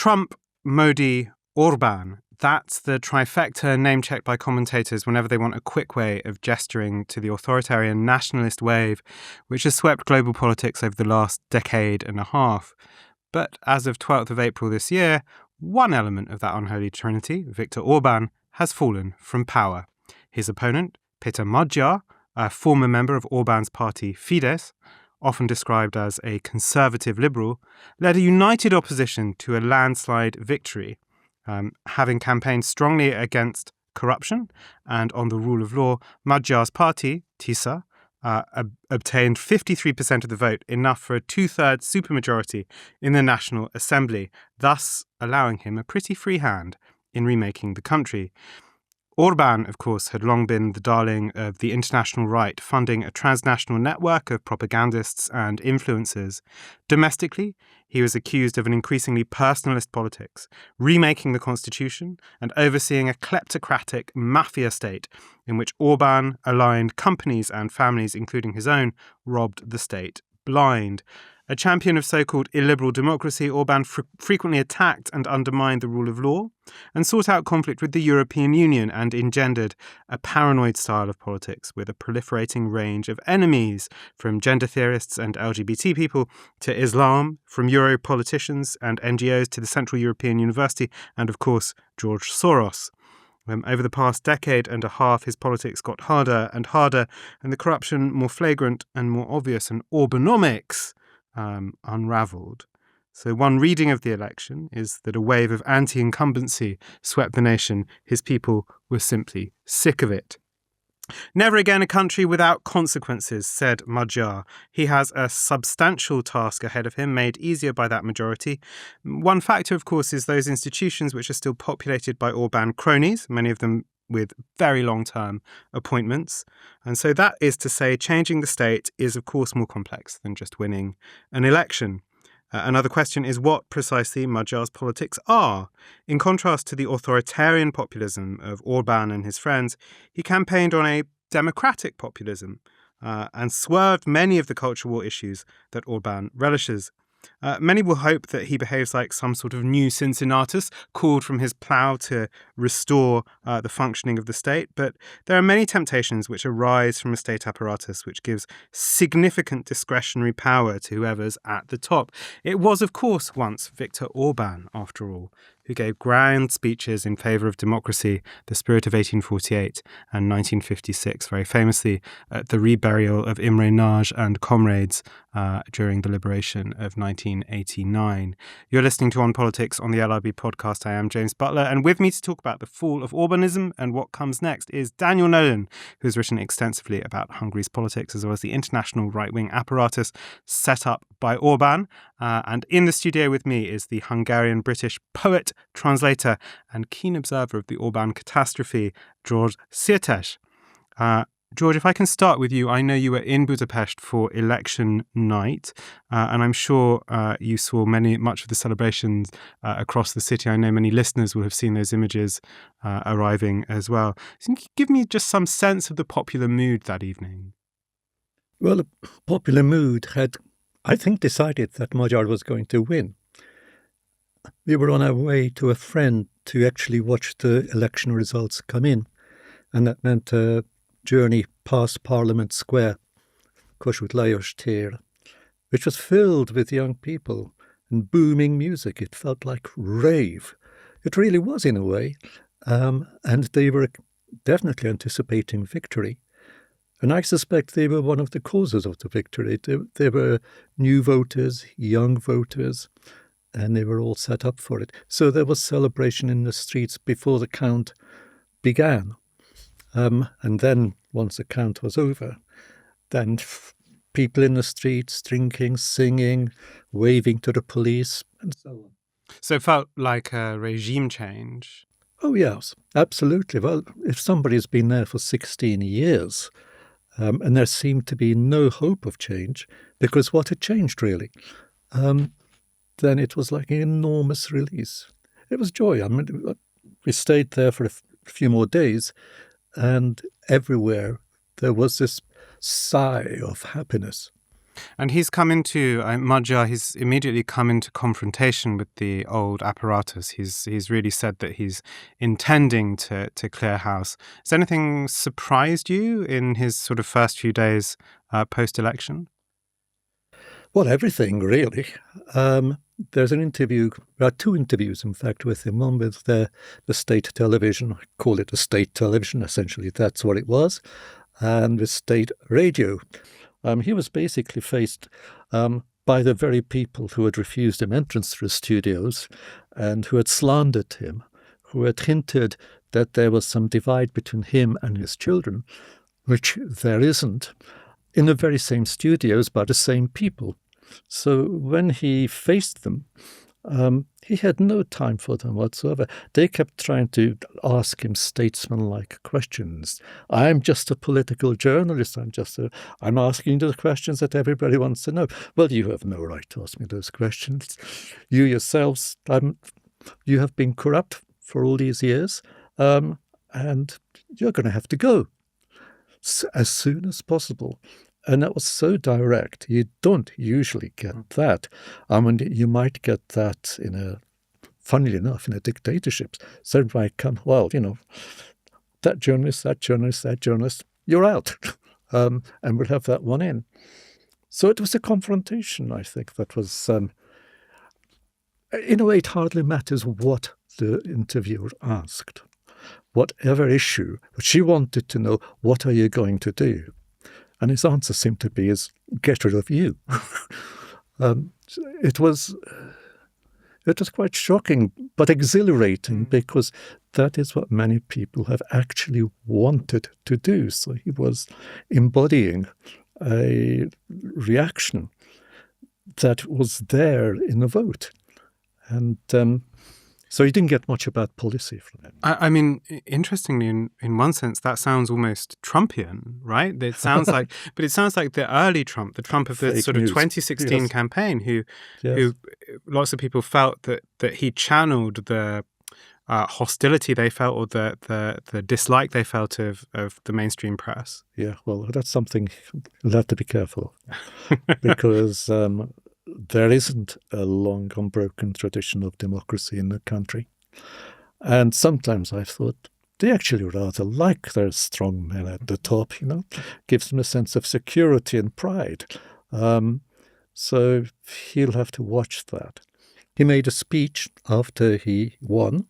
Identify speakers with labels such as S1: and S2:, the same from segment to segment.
S1: Trump, Modi, Orban. That's the trifecta name-checked by commentators whenever they want a quick way of gesturing to the authoritarian nationalist wave which has swept global politics over the last decade and a half. But as of 12th of April this year, one element of that unholy trinity, Viktor Orbán, has fallen from power. His opponent, Péter Magyar, a former member of Orbán's party Fidesz, often described as a conservative liberal, led a united opposition to a landslide victory, having campaigned strongly against corruption and on the rule of law. Magyar's party, TISA, obtained 53% of the vote, enough for a two-thirds supermajority in the National Assembly, thus allowing him a pretty free hand in remaking the country. Orban, of course, had long been the darling of the international right, funding a transnational network of propagandists and influencers. Domestically, he was accused of an increasingly personalist politics, remaking the constitution and overseeing a kleptocratic mafia state in which Orban-aligned companies and families, including his own, robbed the state blind. A champion of so-called illiberal democracy, Orban frequently attacked and undermined the rule of law and sought out conflict with the European Union and engendered a paranoid style of politics with a proliferating range of enemies, from gender theorists and LGBT people to Islam, from Euro politicians and NGOs to the Central European University and, of course, George Soros. Over the past decade and a half, his politics got harder and harder, and the corruption more flagrant and more obvious, and Orbanomics unravelled. So one reading of the election is that a wave of anti-incumbency swept the nation. His people were simply sick of it. Never again a country without consequences, said Magyar. He has a substantial task ahead of him, made easier by that majority. One factor, of course, is those institutions which are still populated by Orban cronies, many of them with very long-term appointments. And so that is to say, changing the state is, of course, more complex than just winning an election. Another question is what precisely Magyar's politics are. In contrast to the authoritarian populism of Orban and his friends, he campaigned on a democratic populism and swerved many of the culture war issues that Orban relishes. Many will hope that he behaves like some sort of new Cincinnatus, called from his plough to restore the functioning of the state, but there are many temptations which arise from a state apparatus which gives significant discretionary power to whoever's at the top. It was, of course, once Viktor Orbán, after all, who gave grand speeches in favour of democracy, the spirit of 1848 and 1956, very famously at the reburial of Imre Nagy and comrades during the liberation of 1989. You're listening to On Politics on the LRB podcast. I am James Butler, and with me to talk about the fall of Orbanism and what comes next is Daniel Nolan, who's written extensively about Hungary's politics as well as the international right-wing apparatus set up by Orban. And in the studio with me is the Hungarian-British poet, translator and keen observer of the Orban catastrophe, George Szirtes. George, if I can start with you, I know you were in Budapest for election night, and I'm sure you saw much of the celebrations across the city. I know many listeners will have seen those images arriving as well. So can you give me just some sense of the popular mood that evening?
S2: Well, the popular mood had, I think, decided that Magyar was going to win. We were on our way to a friend to actually watch the election results come in, and that meant a journey past Parliament Square, Kossuth Lajos tér, which was filled with young people and booming music. It felt like rave. It really was, in a way, and they were definitely anticipating victory. And I suspect they were one of the causes of the victory. They were new voters, young voters, and they were all set up for it. So there was celebration in the streets before the count began. And then, once the count was over, then people in the streets drinking, singing, waving to the police, and so on.
S1: So it felt like a regime change.
S2: Oh, yes, absolutely. Well, if somebody's been there for 16 years, and there seemed to be no hope of change, because what had changed, really, then it was like an enormous release. It was joy. I mean, we stayed there for a few more days, and everywhere there was this sigh of happiness.
S1: And he's come into Magyar. He's immediately come into confrontation with the old apparatus. He's really said that he's intending to clear house. Has anything surprised you in his sort of first few days post-election?
S2: Well, everything, really. There's an interview, there are two interviews, in fact, with him. One with the state television, I call it a state television, essentially that's what it was, and with state radio. He was basically faced by the very people who had refused him entrance to the studios and who had slandered him, who had hinted that there was some divide between him and his children, which there isn't, in the very same studios by the same people. So when he faced them, he had no time for them whatsoever. They kept trying to ask him statesman-like questions. I'm just a political journalist. I'm asking the questions that everybody wants to know. Well, you have no right to ask me those questions. You yourselves, you have been corrupt for all these years, and you're going to have to go as soon as possible. And that was so direct. You don't usually get that. I mean, you might get that funnily enough, in a dictatorship. Somebody might come, well, that journalist, you're out. And we'll have that one in. So it was a confrontation, I think, that was, in a way, it hardly matters what the interviewer asked. Whatever issue, she wanted to know, what are you going to do? And his answer seemed to be, is get rid of you. It was quite shocking, but exhilarating, because that is what many people have actually wanted to do. So he was embodying a reaction that was there in the vote. And so he didn't get much about policy from it.
S1: I mean, interestingly, in one sense, that sounds almost Trumpian, right? It sounds like, but it sounds like the early Trump, the Trump of the
S2: Fake
S1: sort
S2: news.
S1: of 2016
S2: Yes.
S1: campaign, who lots of people felt that he channeled the hostility they felt, or the dislike they felt of the mainstream press.
S2: Yeah, well, that's something you'll have to be careful of, because there isn't a long unbroken tradition of democracy in the country. And sometimes I've thought they actually rather like their strong men at the top, gives them a sense of security and pride. So he'll have to watch that. He made a speech after he won,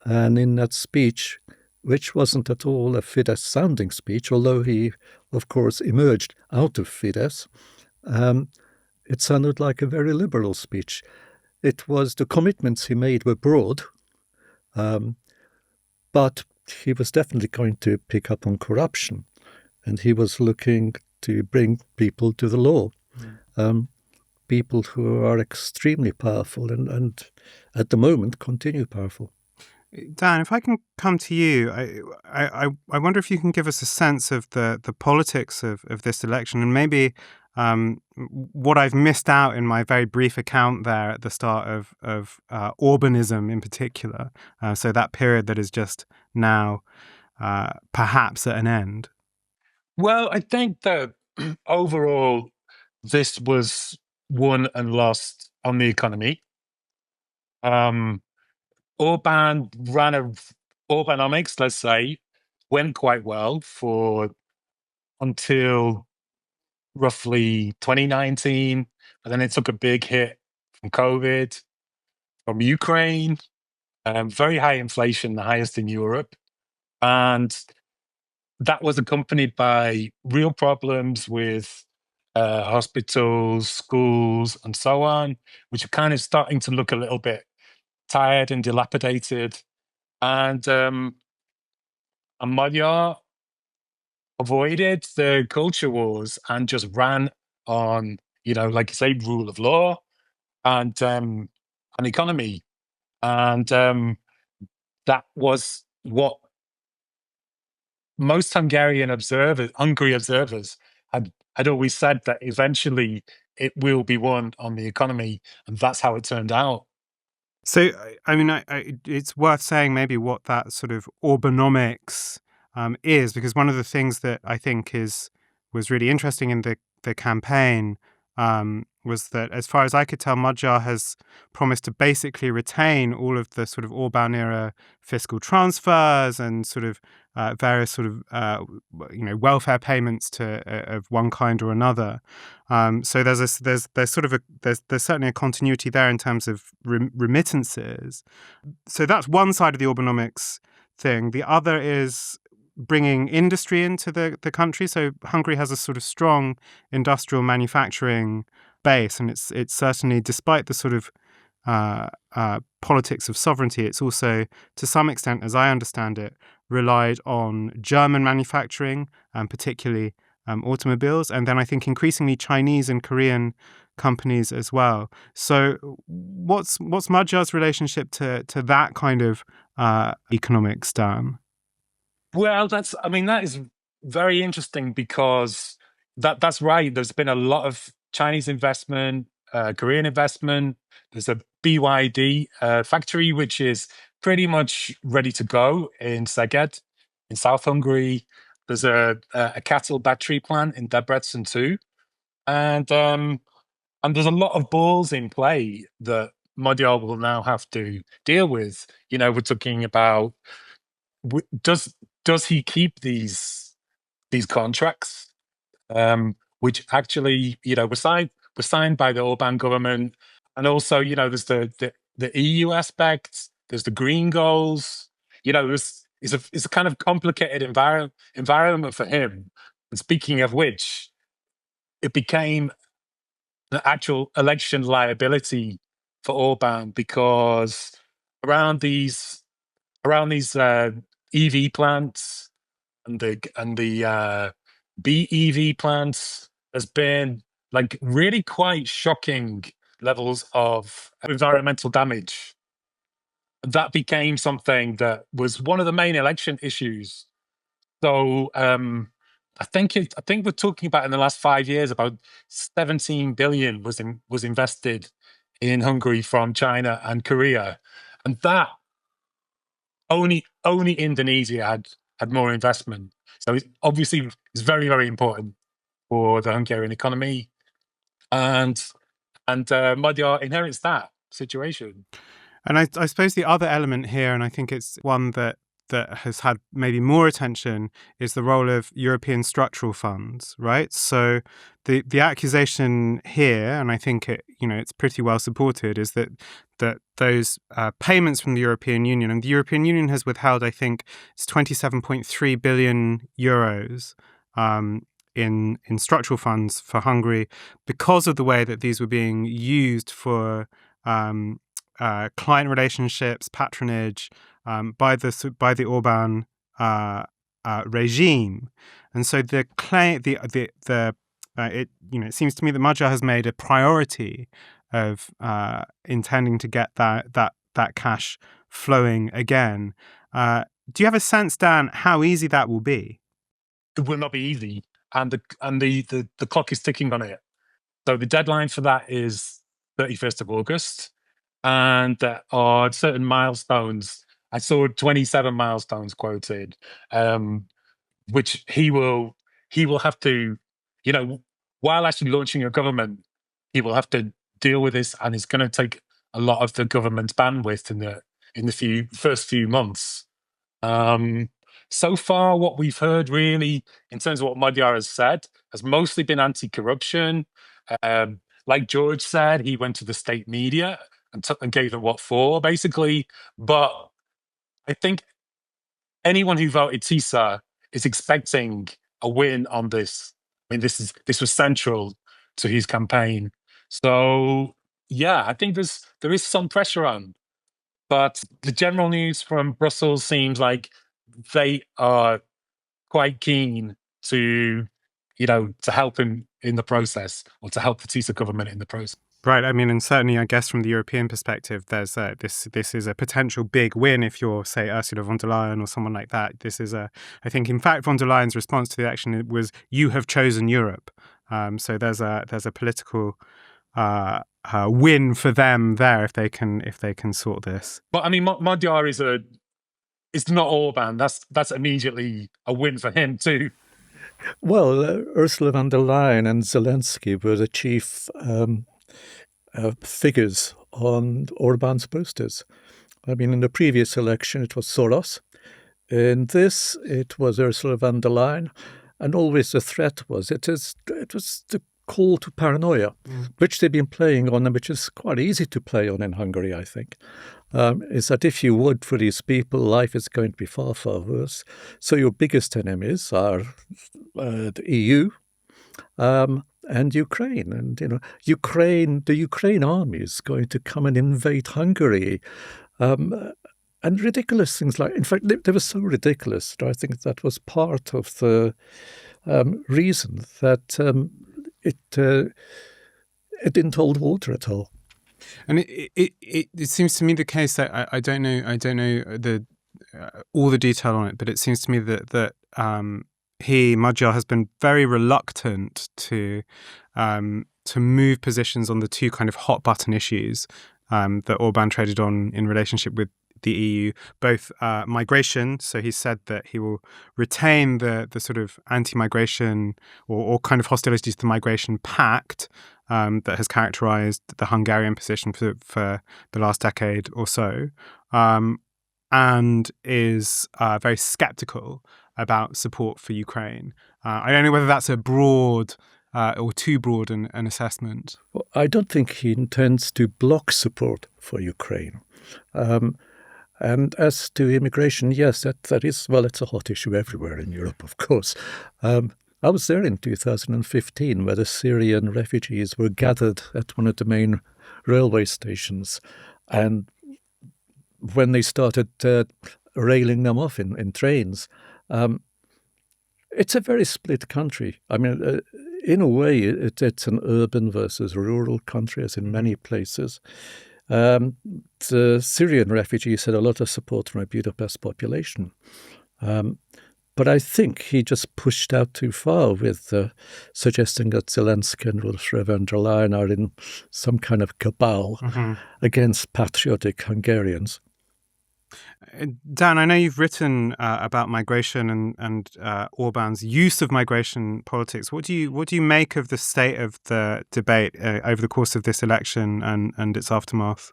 S2: and in that speech, which wasn't at all a Fidesz-sounding speech, although he, of course, emerged out of Fidesz, it sounded like a very liberal speech. It was, the commitments he made were broad, but he was definitely going to pick up on corruption, and he was looking to bring people to the law, people who are extremely powerful and at the moment continue powerful.
S1: Dan, if I can come to you, I wonder if you can give us a sense of the politics of this election, and maybe what I've missed out in my very brief account there at the start of Orbanism in particular, so that period that is just now perhaps at an end.
S3: Well, I think that overall this was won and lost on the economy. Orban ran Orbanomics, let's say, went quite well until roughly 2019, and then it took a big hit from COVID, from Ukraine, very high inflation, the highest in Europe, and that was accompanied by real problems with hospitals, schools, and so on, which are kind of starting to look a little bit tired and dilapidated. And Magyar avoided the culture wars and just ran on, like you say, rule of law and an economy. And that was what most Hungary observers had always said, that eventually it will be won on the economy, and that's how it turned out.
S1: So, I mean, it's worth saying maybe what that sort of Orbanomics is, because one of the things that I think was really interesting in the the campaign was that, as far as I could tell, Magyar has promised to basically retain all of the sort of Orban era fiscal transfers and sort of various sort of welfare payments to of one kind or another. So there's certainly a continuity there in terms of remittances. So that's one side of the Orbanomics thing. The other is bringing industry into the country. So Hungary has a sort of strong industrial manufacturing base, and it's certainly, despite the sort of politics of sovereignty, it's also, to some extent, as I understand it, relied on German manufacturing, and particularly automobiles, and then I think increasingly Chinese and Korean companies as well. So what's Magyar's relationship to that kind of economics, Dan?
S3: Well, that is very interesting, because that's right. There's been a lot of Chinese investment, Korean investment. There's a BYD factory which is pretty much ready to go in Szeged, in South Hungary. There's a cattle battery plant in Debrecen too, and there's a lot of balls in play that Magyar will now have to deal with. We're talking about, does he keep these contracts, which actually were signed by the Orban government, and also there's the EU aspects, there's the green goals. It's a kind of complicated environment for him. And speaking of which, it became an actual election liability for Orban, because around these EV plants and the BEV plants, there's been like really quite shocking levels of environmental damage. That became something that was one of the main election issues. So I think we're talking about, in the last 5 years, about 17 billion was invested in Hungary from China and Korea, and that only Indonesia had more investment. So it's very, very important for the Hungarian economy, and Magyar inherits that situation.
S1: And I suppose the other element here, and I think it's one that has had maybe more attention, is the role of European structural funds, right? So the accusation here, and I think it's pretty well supported, is that those payments from the European Union, and the European Union has withheld, I think it's 27.3 billion euros in structural funds for Hungary, because of the way that these were being used for client relationships, patronage, by the Orban regime. And so it seems to me that Magyar has made a priority of intending to get that cash flowing again. Do you have a sense, Dan, how easy that will be?
S3: It will not be easy, and the clock is ticking on it. So the deadline for that is 31st of August, and there are certain milestones. I saw 27 milestones quoted, which he will have to, while actually launching a government, he will have to deal with this, and it's going to take a lot of the government's bandwidth in the first few months. So far, what we've heard, really, in terms of what Magyar has said, has mostly been anti-corruption. Like George said, he went to the state media and gave them what for, basically. But I think anyone who voted TISA is expecting a win on this. I mean, this was central to his campaign. So yeah, I think there is some pressure on. But the general news from Brussels seems like they are quite keen to help him in the process, or to help the TISA government in the process.
S1: Right. I mean, and certainly, I guess, from the European perspective, there's this is a potential big win if you're, say, Ursula von der Leyen or someone like that. I think, in fact, von der Leyen's response to the election was, "You have chosen Europe." So there's a political win for them there if they can sort this.
S3: But I mean, Magyar is not Orban. That's immediately a win for him too.
S2: Well, Ursula von der Leyen and Zelensky were the chief figures on Orban's posters. I mean, in the previous election, it was Soros. In this, it was Ursula von der Leyen. And always the threat was it was the call to paranoia, which they've been playing on, and which is quite easy to play on in Hungary, I think. Is that if you vote for these people, life is going to be far, far worse. So your biggest enemies are the EU and Ukraine. And, the Ukraine army is going to come and invade Hungary. And ridiculous things like, in fact, they were so ridiculous that I think that was part of the reason that it didn't hold water at all.
S1: And it seems to me the case that I don't know the all the detail on it, but it seems to me that Magyar has been very reluctant to move positions on the two kind of hot button issues that Orban traded on in relationship with the EU, both migration. So he said that he will retain the sort of anti-migration or kind of hostility to the migration pact that has characterized the Hungarian position for the last decade or so, and is very skeptical about support for Ukraine. I don't know whether that's a broad or too broad an assessment.
S2: Well, I don't think he intends to block support for Ukraine. And as to immigration, yes, that is, well, it's a hot issue everywhere in Europe, of course. I was there in 2015, where the Syrian refugees were gathered at one of the main railway stations. And when they started railing them off in trains, it's a very split country. I mean, in a way, it's an urban versus rural country, as in many places. The Syrian refugees had a lot of support from a Budapest population. But I think he just pushed out too far with suggesting that Zelensky and Ursula von der Leyen are in some kind of cabal against patriotic Hungarians.
S1: Dan, I know you've written about migration and Orban's use of migration politics. What do you make of the state of the debate over the course of this election and its aftermath?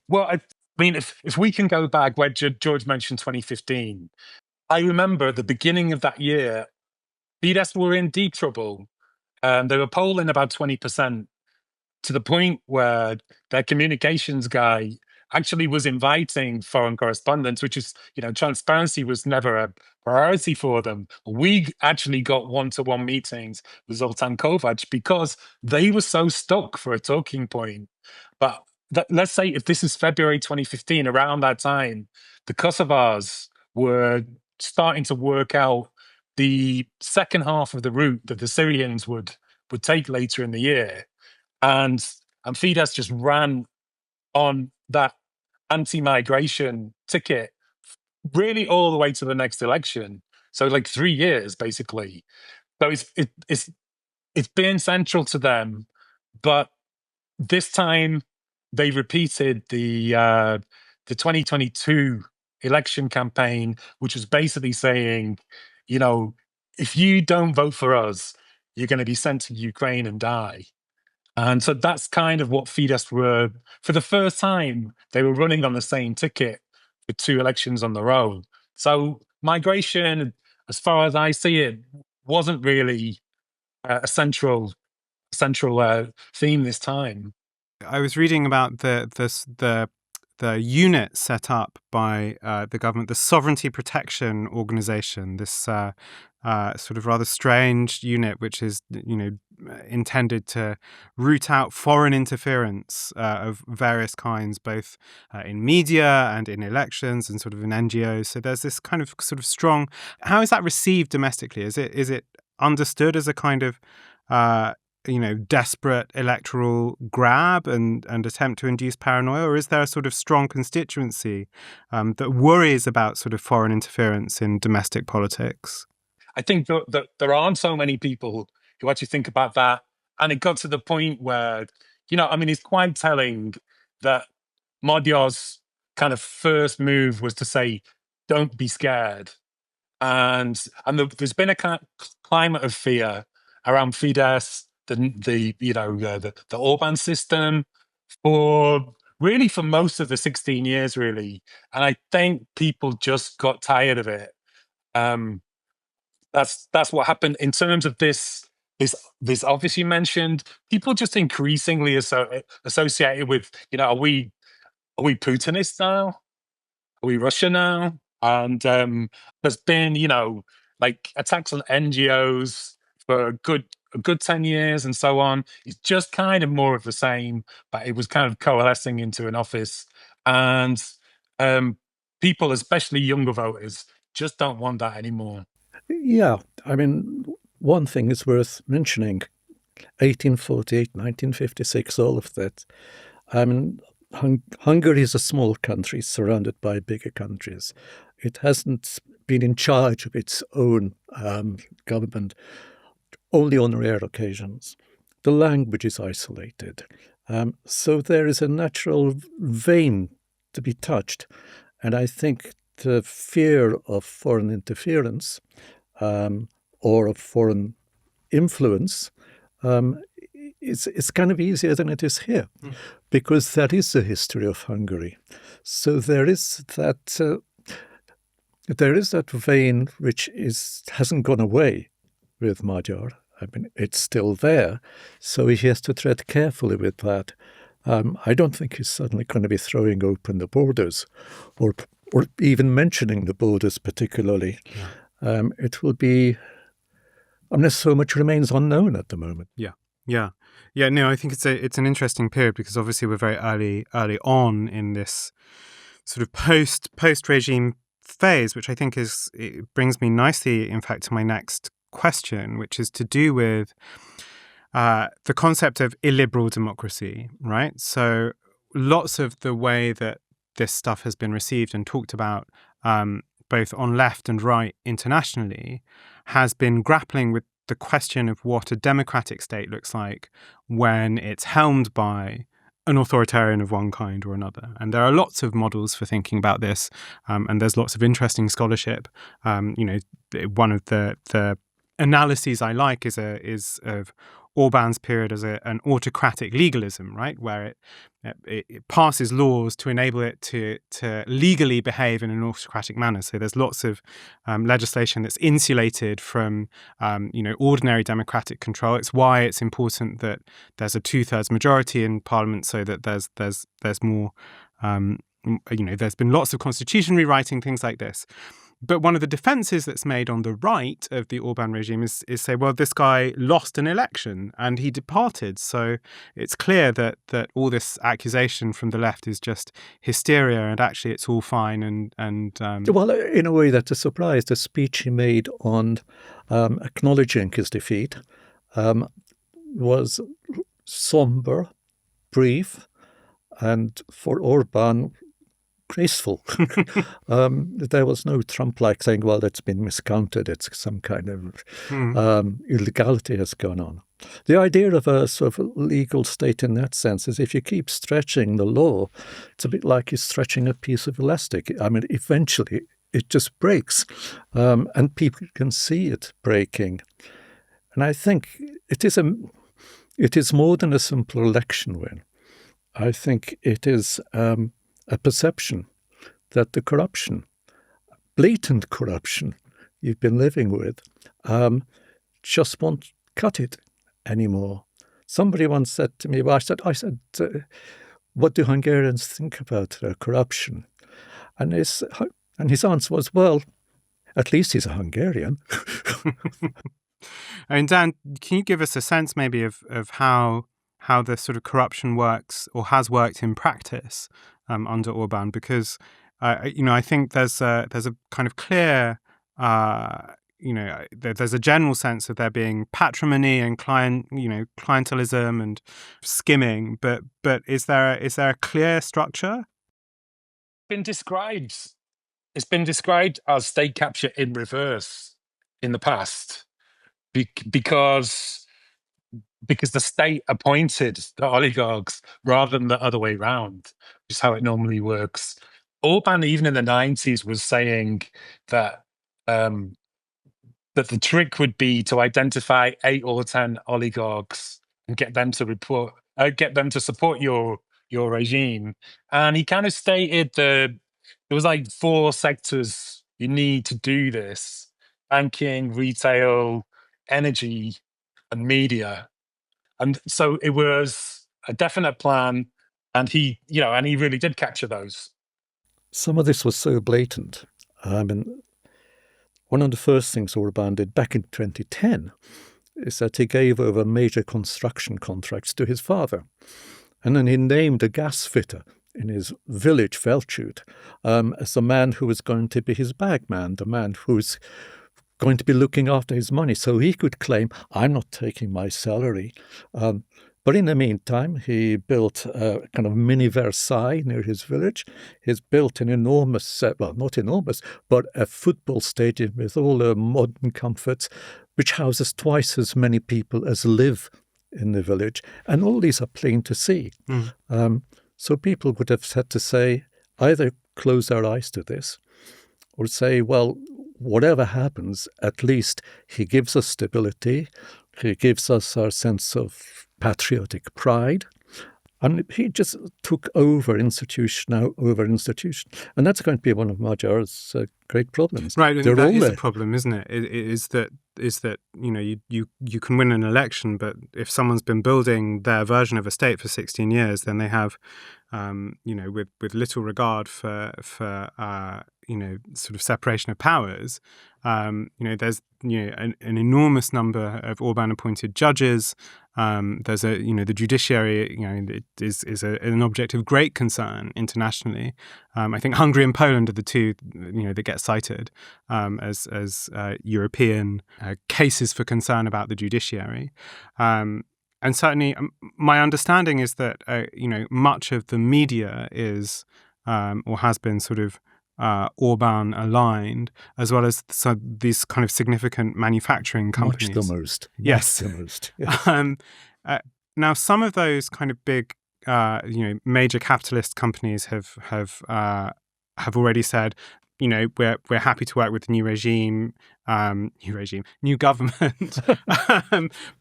S3: Well, I mean, if we can go back where George mentioned 2015, I remember at the beginning of that year, Fidesz were in deep trouble. They were polling about 20%, to the point where their communications guy actually was inviting foreign correspondents, which is, transparency was never a priority for them. We actually got one-to-one meetings with Zoltán Kovács because they were so stuck for a talking point. But let's say if this is February 2015, around that time, the Kosovars were starting to work out the second half of the route that the Syrians would take later in the year. And Fidesz just ran on that anti-migration ticket really all the way to the next election. So like 3 years, basically. So it's been central to them. But this time they repeated the 2022 election campaign, which was basically saying, if you don't vote for us, you're going to be sent to Ukraine and die. And so that's kind of what Fidesz were, for the first time, they were running on the same ticket for 2 elections on the row. So migration, as far as I see it, wasn't really a central theme this time.
S1: I was reading about the unit set up by the government, the Sovereignty Protection Organization, this sort of rather strange unit, which is intended to root out foreign interference of various kinds, both in media and in elections and sort of in NGOs. So there's this kind of sort of strong. How is that received domestically? Is it understood as a kind of desperate electoral grab and attempt to induce paranoia, or is there a sort of strong constituency that worries about sort of foreign interference in domestic politics?
S3: I think that there aren't so many people who actually think about that. And it got to the point where, it's quite telling that Magyar's kind of first move was to say, don't be scared. and there's been a kind of climate of fear around Fidesz, the Orban system, for most of the 16 years, really. And I think people just got tired of it. That's what happened in terms of this office you mentioned. People just increasingly associated with, are we Putinist now? Are we Russia now? And there's been, like attacks on NGOs for a good 10 years and so on. It's just kind of more of the same, but it was kind of coalescing into an office. And people, especially younger voters, just don't want that anymore.
S2: Yeah, I mean, one thing is worth mentioning. 1848, 1956, all of that. I mean, Hungary is a small country surrounded by bigger countries. It hasn't been in charge of its own government, only on rare occasions. The language is isolated. So there is a natural vein to be touched. And I think the fear of foreign interference or of foreign influence it's kind of easier than it is here, because that is the history of Hungary. So there is that vein which hasn't gone away with Magyar. I mean, it's still there. So he has to tread carefully with that. I don't think he's suddenly going to be throwing open the borders, or even mentioning the borders particularly. Yeah. It will be. Unless so much remains unknown at the moment.
S1: Yeah. No, I think it's an interesting period, because obviously we're very early on in this sort of post regime phase, which I think it brings me nicely, in fact, to my next question, which is to do with the concept of illiberal democracy, right? So lots of the way that this stuff has been received and talked about, both on left and right internationally, has been grappling with the question of what a democratic state looks like when it's helmed by an authoritarian of one kind or another. And there are lots of models for thinking about this, and there's lots of interesting scholarship. One of the analyses I like is of Orban's period as an autocratic legalism, right, where it passes laws to enable it to legally behave in an autocratic manner. So there's lots of legislation that's insulated from ordinary democratic control. It's why it's important that there's a 2/3 majority in Parliament, so that there's more. There's been lots of constitution rewriting, things like this. But one of the defenses that's made on the right of the Orban regime is say, well, this guy lost an election and he departed. So it's clear that all this accusation from the left is just hysteria, and actually it's all fine.
S2: Well, in a way, that's a surprise. The speech he made on acknowledging his defeat was somber, brief, and for Orban, graceful. There was no Trump-like saying, well, that's been miscounted. It's some kind of illegality has gone on. The idea of a sort of legal state in that sense is if you keep stretching the law, it's a bit like you're stretching a piece of elastic. I mean, eventually it just breaks, and people can see it breaking. And I think it is more than a simple election win. I think it is a perception that the corruption, blatant corruption you've been living with, just won't cut it anymore. Somebody once said to me, well, I said, what do Hungarians think about corruption? And his answer was, well, at least he's a Hungarian.
S1: And Dan, can you give us a sense maybe of how the sort of corruption works or has worked in practice under Orban? Because I think there's a kind of clear there's a general sense of there being patrimony and clientelism and skimming, but is there a clear structure?
S3: It's been described as state capture in reverse in the past, because the state appointed the oligarchs rather than the other way around, which is how it normally works. Orban, even in the 90s, was saying that that the trick would be to identify 8 or 10 oligarchs and get them to support your regime. And he kind of stated that there was like 4 sectors you need to do this: banking, retail, energy, and media. And so it was a definite plan, and he really did capture those.
S2: Some of this was so blatant. I mean, one of the first things Orban did back in 2010 is that he gave over major construction contracts to his father. And then he named a gas fitter in his village, Velchut, as the man who was going to be his bagman, the man who's going to be looking after his money. So he could claim, I'm not taking my salary. But in the meantime, he built a kind of mini Versailles near his village. He's built an enormous, well, not enormous, but a football stadium with all the modern comforts, which houses twice as many people as live in the village. And all these are plain to see. So people would have had to say, either close their eyes to this or say, well, whatever happens, at least he gives us stability. He gives us our sense of patriotic pride. And he just took over institution now over institution. And that's going to be one of Magyar's great problems.
S1: Right, and that is a problem, isn't it? It is that you can win an election, but if someone's been building their version of a state for 16 years, then they have, with little regard for sort of separation of powers. There's an enormous number of Orban-appointed judges. There's the judiciary. It is an object of great concern internationally. I think Hungary and Poland are the two that get cited as European cases for concern about the judiciary. And certainly, my understanding is that much of the media is or has been sort of Orban aligned, as well as these kind of significant manufacturing companies.
S2: Much the most.
S1: Yes.
S2: Much the most. Yes.
S1: Now, some of those kind of big, major capitalist companies have already said, we're happy to work with the new government,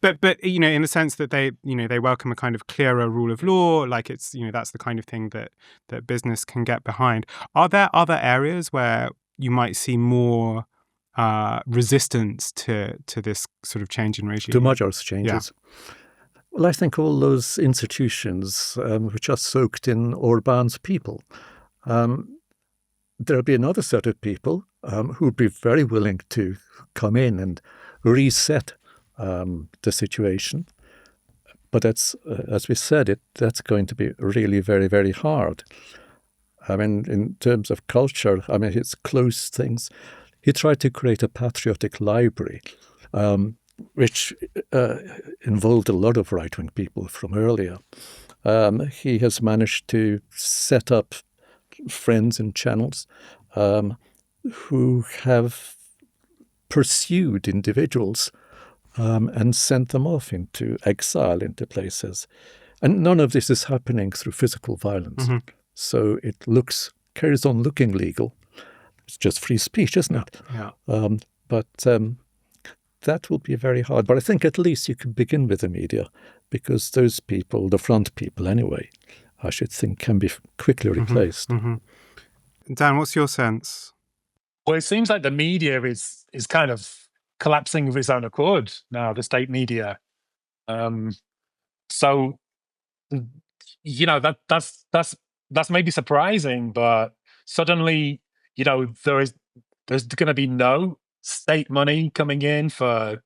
S1: but in the sense that they welcome a kind of clearer rule of law, like it's that's the kind of thing that business can get behind. Are there other areas where you might see more resistance to this sort of change in regime?
S2: To Magyar's changes. Yeah. Well, I think all those institutions which are soaked in Orban's people. There'll be another set of people who would be very willing to come in and reset the situation. But that's, as we said, that's going to be really very, very hard. I mean, in terms of culture, it's close things. He tried to create a patriotic library, which involved a lot of right-wing people from earlier. He has managed to set up friends and channels who have pursued individuals and sent them off into exile, into places. And none of this is happening through physical violence. Mm-hmm. So it carries on looking legal. It's just free speech, isn't it?
S1: Yeah.
S2: But that will be very hard. But I think at least you can begin with the media, because those people, the front people anyway, I should think can be quickly replaced.
S1: Mm-hmm. Dan, what's your sense?
S3: Well, it seems like the media is kind of collapsing of its own accord now, the state media. So, that's maybe surprising, but suddenly, there's going to be no state money coming in for,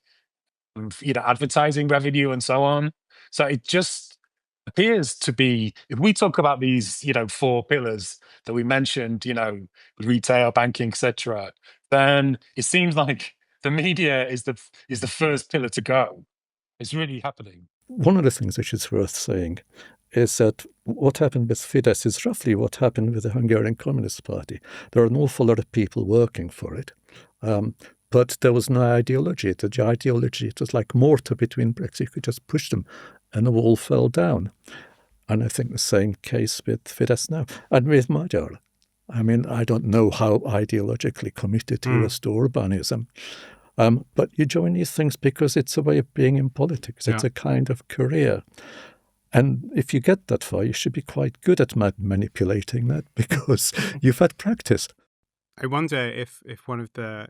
S3: advertising revenue and so on. So it just appears to be, if we talk about these, 4 pillars that we mentioned, retail, banking, etc., then it seems like the media is the first pillar to go. It's really happening.
S2: One of the things which is worth saying is that what happened with Fidesz is roughly what happened with the Hungarian Communist Party. There are an awful lot of people working for it, but there was no ideology. The ideology, it was like mortar between bricks. You could just push them and the wall fell down. And I think the same case with Fidesz now. And with Magyar, I mean, I don't know how ideologically committed he was to Orbanism, but you join these things because it's a way of being in politics. It's a kind of career. And if you get that far, you should be quite good at manipulating that because you've had practice.
S1: I wonder if one of the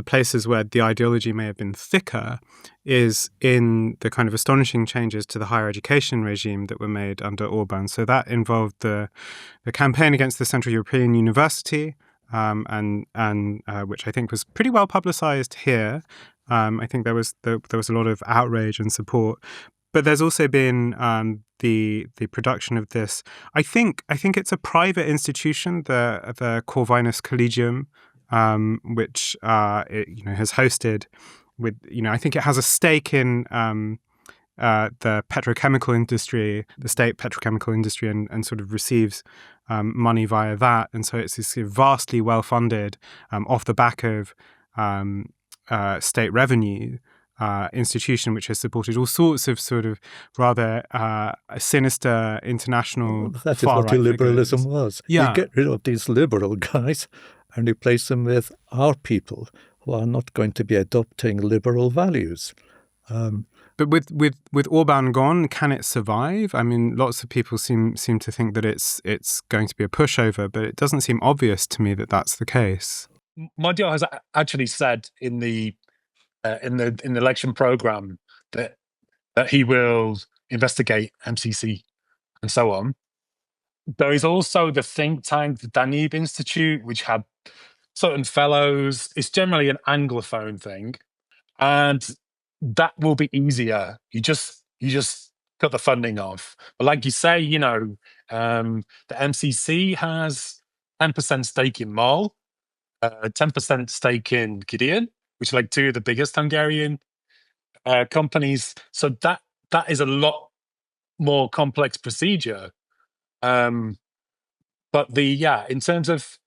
S1: places where the ideology may have been thicker is in the kind of astonishing changes to the higher education regime that were made under Orban. So that involved the campaign against the Central European University, and which I think was pretty well publicized here. I think there was a lot of outrage and support. But there's also been the production of this. I think it's a private institution, the Corvinus Collegium, which has hosted with I think it has a stake in the petrochemical industry, the state petrochemical industry, and sort of receives money via that, and so it's this vastly well funded off the back of state revenue. Institution which has supported all sorts of sort of rather sinister international
S2: that is what illiberalism was.
S1: Yeah.
S2: You get rid of these liberal guys and replace them with our people who are not going to be adopting liberal values.
S1: But with Orban gone, can it survive? I mean, lots of people seem to think that it's going to be a pushover, but it doesn't seem obvious to me that that's the case.
S3: Magyar has actually said in the election program that he will investigate MCC and so on. There is also the think tank, the Danube Institute, which had certain fellows. It's generally an Anglophone thing, and that will be easier. You just cut the funding off. But like you say, the MCC has 10% stake in MOL, 10% stake in Gideon, which are like two of the biggest Hungarian companies. So that is a lot more complex procedure. But in terms of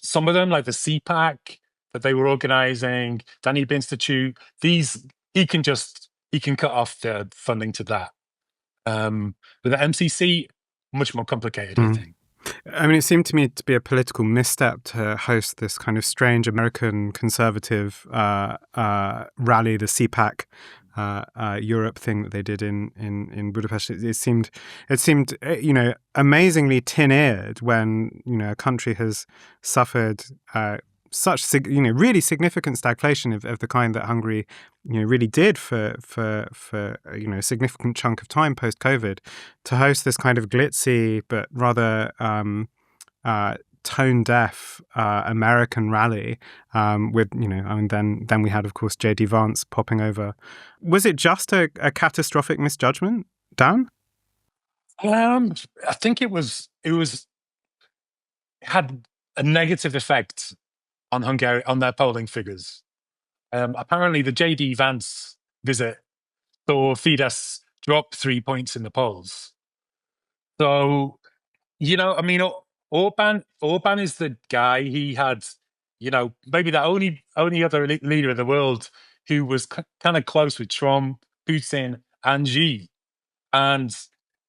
S3: some of them, like the CPAC that they were organizing, Danube Institute, these he can cut off the funding to that. But the MCC, much more complicated, I think.
S1: I mean, it seemed to me to be a political misstep to host this kind of strange American conservative rally, the CPAC Europe thing that they did in Budapest. It seemed amazingly tin-eared when a country has suffered such really significant stagflation of the kind that Hungary really did for a significant chunk of time post COVID, to host this kind of glitzy but rather tone deaf American rally with then we had, of course, J.D. Vance popping over. Was it just a catastrophic misjudgment, Dan?
S3: I think it had a negative effect on Hungary, on their polling figures. Apparently, the J.D. Vance visit saw Fidesz drop 3 points in the polls. So, Orban is the guy. He had, maybe the only other leader in the world who was kind of close with Trump, Putin, and Xi. And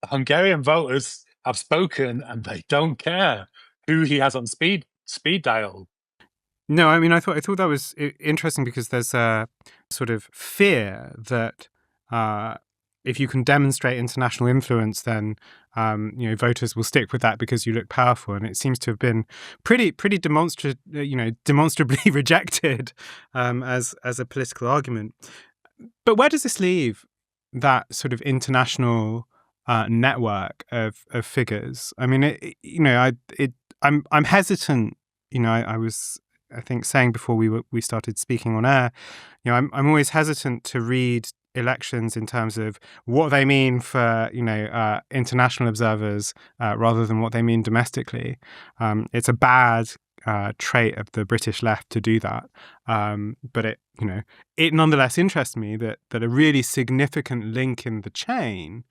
S3: the Hungarian voters have spoken, and they don't care who he has on speed dial.
S1: No, I mean, I thought that was interesting because there's a sort of fear that if you can demonstrate international influence, then voters will stick with that because you look powerful, and it seems to have been pretty demonstrably rejected as a political argument. But where does this leave that sort of international network of figures? I mean, I'm hesitant. I was, I think, saying before we started speaking on air, I'm always hesitant to read elections in terms of what they mean for international observers rather than what they mean domestically. It's a bad trait of the British left to do that, but it nonetheless interests me that a really significant link in the chain,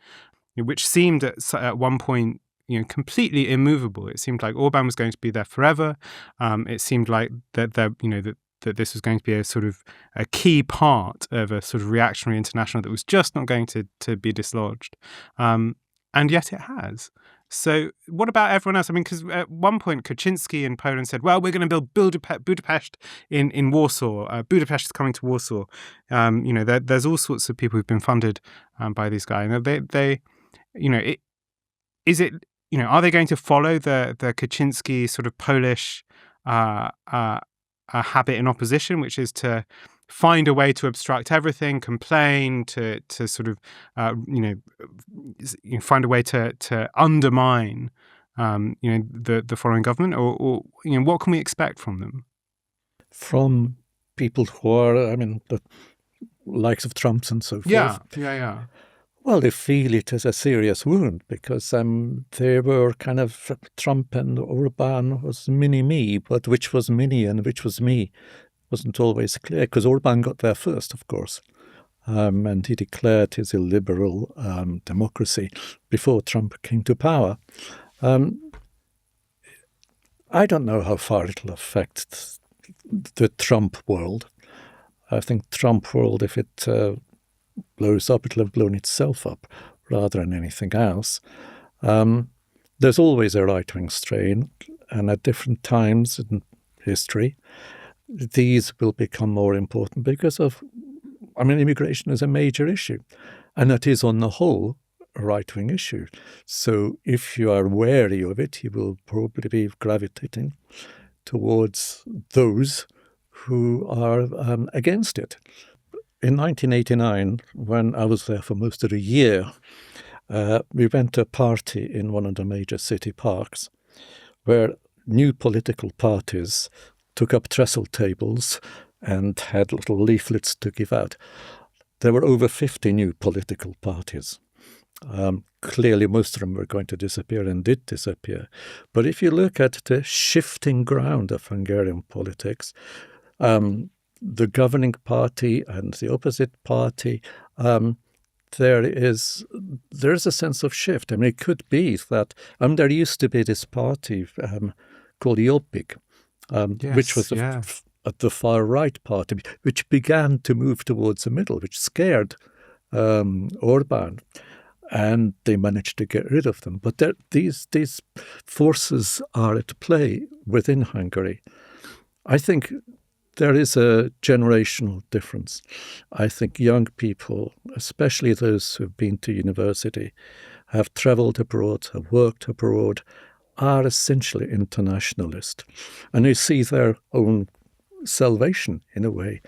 S1: which seemed at one point completely immovable. It seemed like Orban was going to be there forever. It seemed like that this was going to be a sort of a key part of a sort of reactionary international that was just not going to be dislodged. And yet it has. So what about everyone else? I mean, because at one point Kaczynski in Poland said, well, we're going to build Budapest in Warsaw. Budapest is coming to Warsaw. There's all sorts of people who've been funded by these guys. Are they going to follow the Kaczynski sort of Polish habit in opposition, which is to find a way to obstruct everything, complain, to sort of find a way to undermine the foreign government, or what can we expect from them?
S2: From people who are, the likes of Trumps and so forth.
S1: Yeah.
S2: Well, they feel it as a serious wound because they were kind of, Trump and Orban was mini-me, but which was mini and which was me wasn't always clear, because Orban got there first, of course, and he declared his illiberal democracy before Trump came to power. I don't know how far it'll affect the Trump world. I think Trump world, if it blows up, it'll have blown itself up rather than anything else. There's always a right-wing strain, and at different times in history, these will become more important because of, immigration is a major issue, and that is on the whole a right-wing issue. So if you are wary of it, you will probably be gravitating towards those who are against it. In 1989, when I was there for most of the year, we went to a party in one of the major city parks where new political parties took up trestle tables and had little leaflets to give out. There were over 50 new political parties. Clearly, most of them were going to disappear and did disappear. But if you look at the shifting ground of Hungarian politics, the governing party and the opposite party, there is a sense of shift. It could be that there used to be this party called Jobbik, which was the far right party, which began to move towards the middle, which scared Orban, and they managed to get rid of them. But these forces are at play within Hungary. I think there is a generational difference. I think young people, especially those who've been to university, have travelled abroad, have worked abroad, are essentially internationalist. And they see their own salvation, in a way,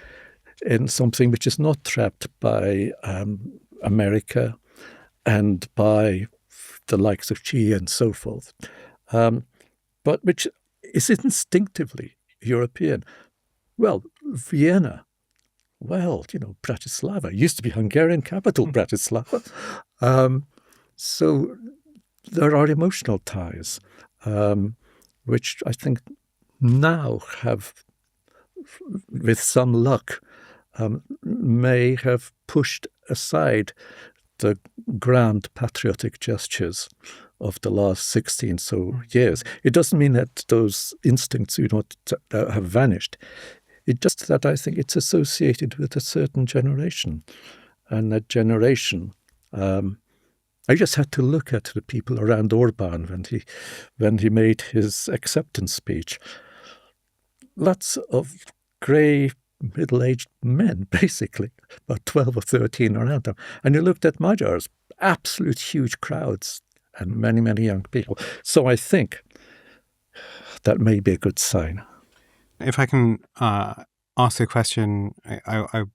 S2: in something which is not trapped by America and by the likes of Xi and so forth, but which is instinctively European. Well, Vienna, Bratislava, used to be Hungarian capital, Bratislava. So there are emotional ties, which I think now have, with some luck, may have pushed aside the grand patriotic gestures of the last 16 so years. It doesn't mean that those instincts do not have vanished. It's just that I think it's associated with a certain generation. And that generation, I just had to look at the people around Orban when he made his acceptance speech. Lots of grey, middle-aged men, basically, about 12 or 13 around them. And you looked at Magyars, absolute huge crowds, and many, many young people. So I think that may be a good sign.
S1: If I can ask a question, I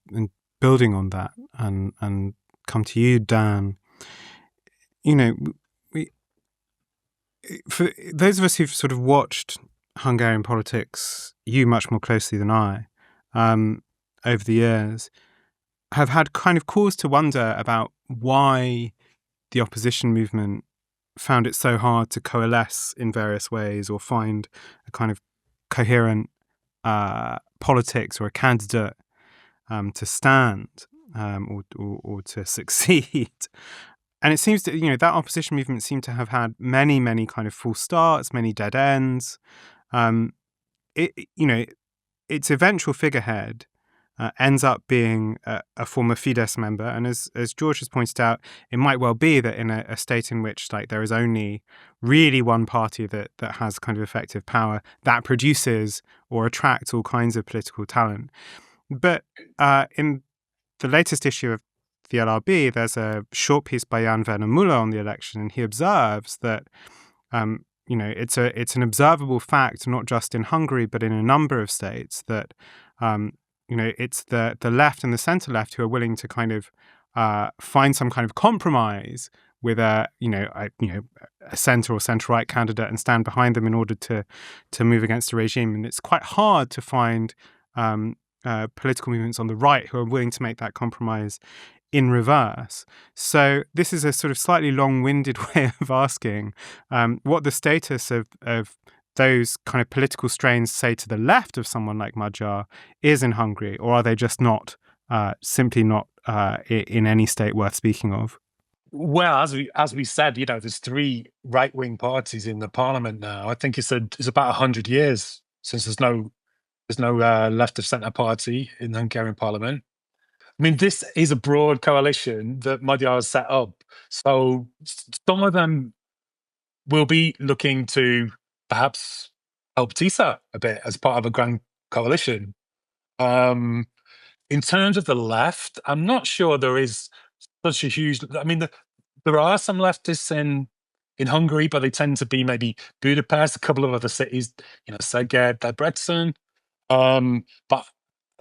S1: building on that and come to you, Dan. For those of us who've sort of watched Hungarian politics, you much more closely than I, over the years, have had kind of cause to wonder about why the opposition movement found it so hard to coalesce in various ways or find a kind of coherent politics or a candidate to stand or to succeed. And it seems that, that opposition movement seemed to have had many, many kind of false starts, many dead ends. Its eventual figurehead ends up being a former Fidesz member. And as George has pointed out, it might well be that in a state in which there is only really one party that has kind of effective power, that produces or attracts all kinds of political talent. But in the latest issue of the LRB, there's a short piece by Jan Werner Müller on the election, and he observes that it's an observable fact, not just in Hungary, but in a number of states, that it's the left and the centre left who are willing to kind of find some kind of compromise with a centre or centre right candidate and stand behind them in order to move against a regime. And it's quite hard to find political movements on the right who are willing to make that compromise in reverse. So this is a sort of slightly long-winded way of asking what the status of those kind of political strains, say, to the left of someone like Magyar is in Hungary, or are they just not, simply not in any state worth speaking of?
S3: Well, as we said, there's three right-wing parties in the parliament now. I think it's about 100 years since there's no left of centre party in the Hungarian parliament. I mean, this is a broad coalition that Magyar has set up. So some of them will be looking to perhaps help TISA a bit as part of a grand coalition. In terms of the left, I'm not sure there is such a huge... I mean, there are some leftists in Hungary, but they tend to be maybe Budapest, a couple of other cities, Szeged, Debrecen. But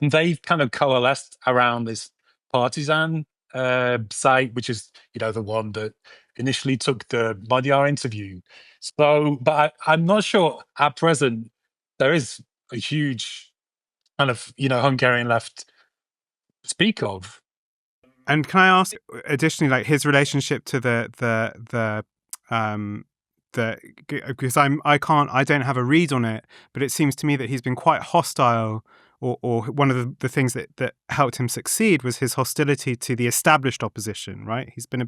S3: they've kind of coalesced around this partisan site, which is, the one that initially took the Magyar interview. So, but I'm not sure at present there is a huge kind of, Hungarian left to speak of.
S1: And can I ask, additionally, his relationship to because I don't have a read on it, but it seems to me that he's been quite hostile, or one of the things that helped him succeed was his hostility to the established opposition, right? He's been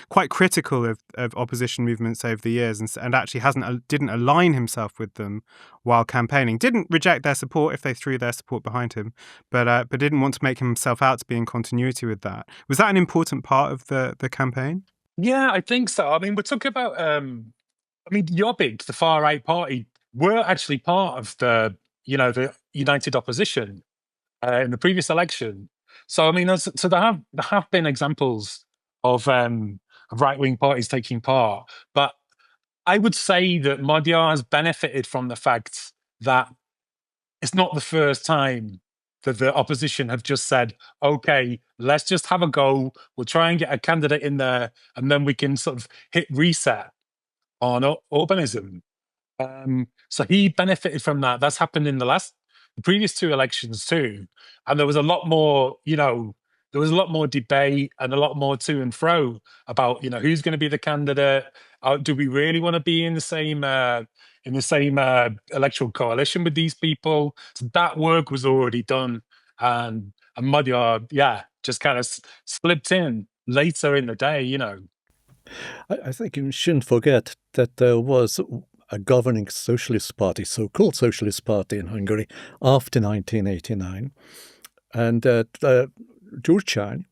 S1: quite critical of opposition movements over the years, and actually didn't align himself with them while campaigning. Didn't reject their support if they threw their support behind him, but didn't want to make himself out to be in continuity with that. Was that an important part of the campaign?
S3: Yeah, I think so. I mean, we're talking about... Jobbik, the far-right party, were actually part of the united opposition in the previous election. So, I mean, there have been examples of right-wing parties taking part. But I would say that Magyar has benefited from the fact that it's not the first time that the opposition have just said, okay, let's just have a go. We'll try and get a candidate in there, and then we can sort of hit reset on Orbanism. So he benefited from that. That's happened in the previous two elections too. And there was a lot more, debate and a lot more to and fro about, who's going to be the candidate. Do we really want to be in the same electoral coalition with these people? So that work was already done. And Magyar, just kind of slipped in later in the day,
S2: I think you shouldn't forget that there was a governing socialist party, so-called socialist party in Hungary after 1989. And Gyurcsány,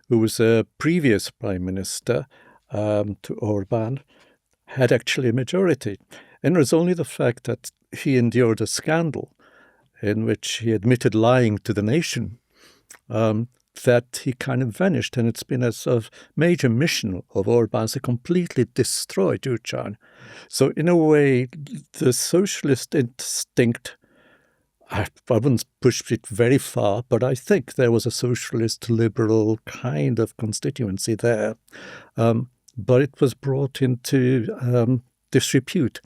S2: who was a previous prime minister to Orbán, had actually a majority. And it was only the fact that he endured a scandal in which he admitted lying to the nation that he kind of vanished. And it's been a sort of major mission of Orbán to completely destroy Gyurcsány. So in a way, the socialist instinct, I wouldn't push it very far, but I think there was a socialist liberal kind of constituency there. But it was brought into disrepute,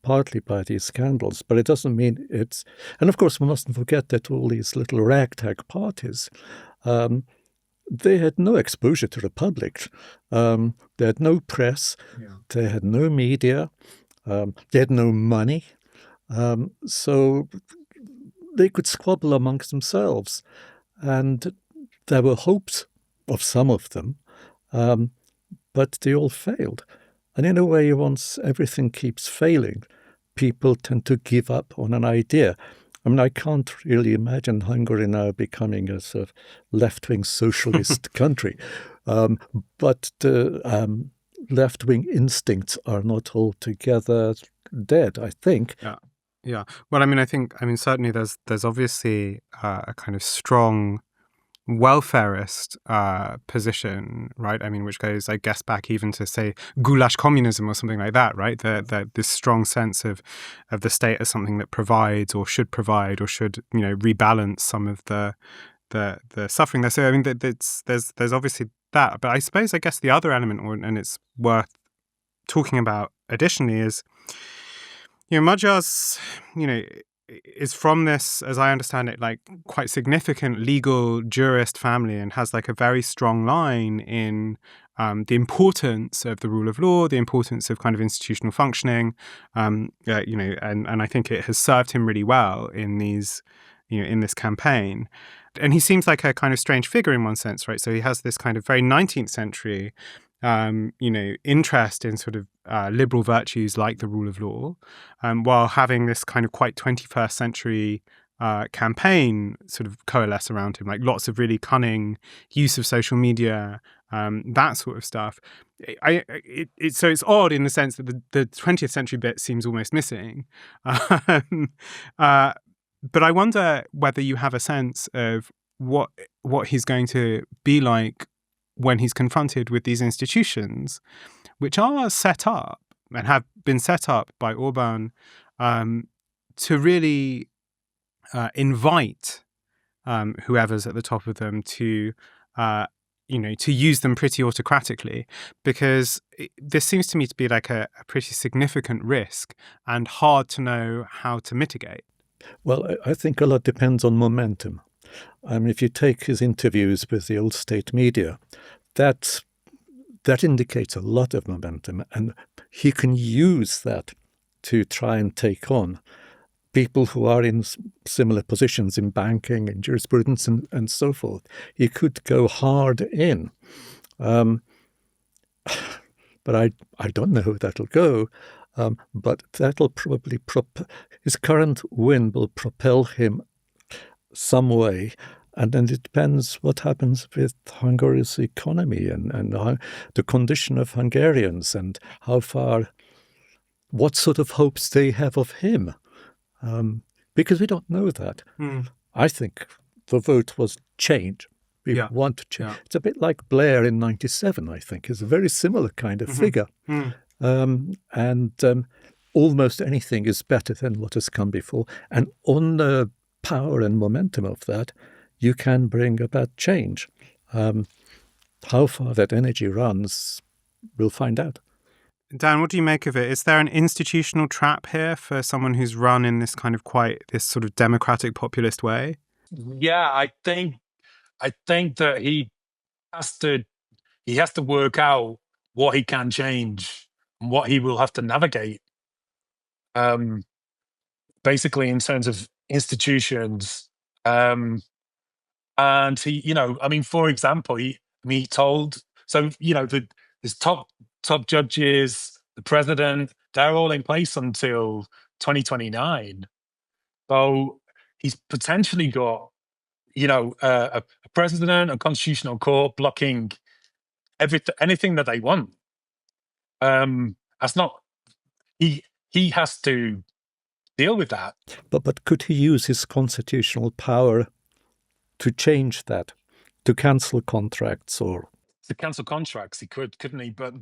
S2: partly by these scandals. But it doesn't mean it's... And of course, we mustn't forget that all these little ragtag parties, they had no exposure to the public. They had no press. They had no media. They had no money. So they could squabble amongst themselves. And there were hopes of some of them, but they all failed. And in a way, once everything keeps failing, people tend to give up on an idea. I mean, I can't really imagine Hungary now becoming a sort of left-wing socialist country. But the left-wing instincts are not altogether dead, I think.
S1: Yeah. Well, I think certainly there's obviously a kind of strong welfarist position, right? Which goes, I guess, back even to, say, goulash communism or something like that, right? This strong sense of the state as something that provides or should rebalance some of the suffering there. So there's obviously that, but I guess the other element, and it's worth talking about additionally, is Magyar's is from this, as I understand it, like quite significant legal jurist family, and has like a very strong line in the importance of the rule of law, the importance of kind of institutional functioning, and I think it has served him really well in these, in this campaign. And he seems like a kind of strange figure in one sense, right? So he has this kind of very 19th century interest in sort of liberal virtues like the rule of law, while having this kind of quite 21st century campaign sort of coalesce around him, like lots of really cunning use of social media, that sort of stuff. So it's odd in the sense that the 20th century bit seems almost missing. But I wonder whether you have a sense of what he's going to be like when he's confronted with these institutions, which are set up and have been set up by Orban to really invite whoever's at the top of them to use them pretty autocratically, because this seems to me to be like a pretty significant risk and hard to know how to mitigate.
S2: Well, I think a lot depends on momentum. If you take his interviews with the old state media, that indicates a lot of momentum, and he can use that to try and take on people who are in similar positions in banking and jurisprudence and so forth. He could go hard in. But I don't know how that'll go. But that'll probably his current win will propel him some way. And then it depends what happens with Hungary's economy and the condition of Hungarians and what sort of hopes they have of him. Because we don't know that. I think the vote was change. We want to change. It's a bit like Blair in 97, I think. It's a very similar kind of figure. Almost anything is better than what has come before. And on the power and momentum of that, you can bring about change. How far that energy runs, we'll find out.
S1: Dan, what do you make of it? Is there an institutional trap here for someone who's run in this kind of this sort of democratic populist way?
S3: Yeah, I think that he has to work out what he can change and what he will have to navigate. Basically, in terms of institutions. And he, for example, he told, his top judges, the president, they're all in place until 2029. So he's potentially got, a president, a constitutional court blocking anything that they want. That's not, he has to deal with that.
S2: But could he use his constitutional power to change that, to cancel contracts or?
S3: To cancel contracts, he couldn't he? But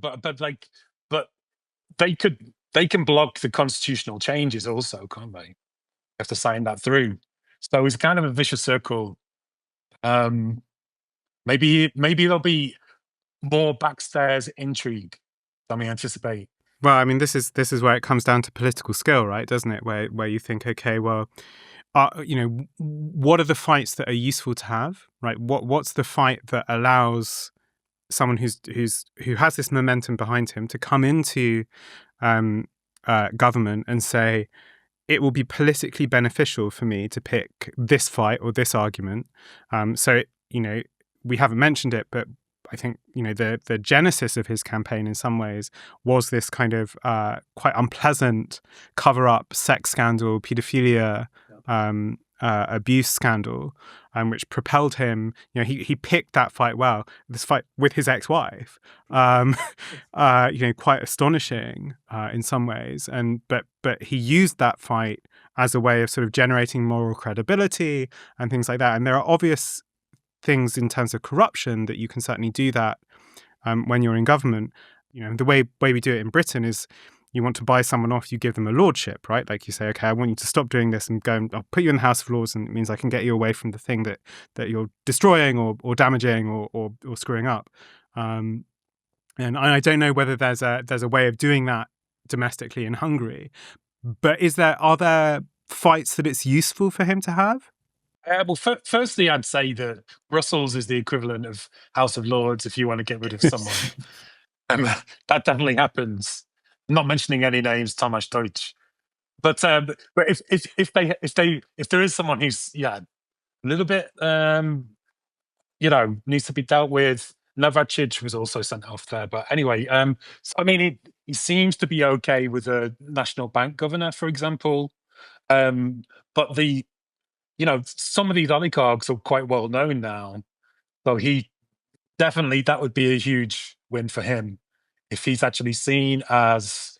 S3: they can block the constitutional changes also, can't they? Have to sign that through. So it's kind of a vicious circle. Maybe there'll be more backstairs intrigue than we anticipate.
S1: Well, this is where it comes down to political skill, right? Doesn't it? Where you think, okay, well, what are the fights that are useful to have, right? What's the fight that allows someone who has this momentum behind him to come into government and say, it will be politically beneficial for me to pick this fight or this argument. We haven't mentioned it, but I think, the genesis of his campaign in some ways was this kind of quite unpleasant cover-up sex scandal, paedophilia abuse scandal, which propelled him. He picked that fight well. This fight with his ex-wife, quite astonishing in some ways. But he used that fight as a way of sort of generating moral credibility and things like that. And there are obvious things in terms of corruption that you can certainly do that when you're in government. The way we do it in Britain is, you want to buy someone off, you give them a lordship, right? Like you say, okay, I want you to stop doing this and I'll put you in the House of Lords, and it means I can get you away from the thing that you're destroying or damaging or screwing up. And I don't know whether there's a way of doing that domestically in Hungary, but are there fights that it's useful for him to have?
S3: Well, firstly, I'd say that Brussels is the equivalent of House of Lords if you want to get rid of someone. That definitely happens. I'm not mentioning any names, Thomas Deutsch, but if there is someone who's a little bit needs to be dealt with. Navracic was also sent off there, but anyway, he seems to be okay with a national bank governor, for example, but some of these oligarchs are quite well known now, so that would be a huge win for him if he's actually seen as,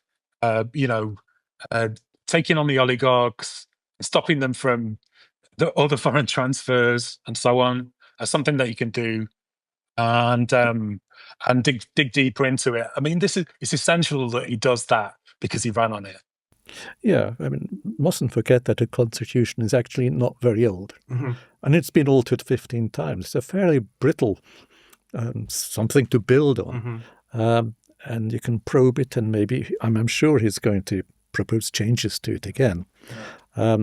S3: taking on the oligarchs, stopping them from the other foreign transfers and so on, as something that you can do, and dig deeper into it. It's essential that he does that because he ran on it.
S2: Yeah, mustn't forget that the Constitution is actually not very old. Mm-hmm. And it's been altered 15 times. It's a fairly brittle something to build on. Mm-hmm. And you can probe it, and maybe, I'm sure he's going to propose changes to it again. Yeah.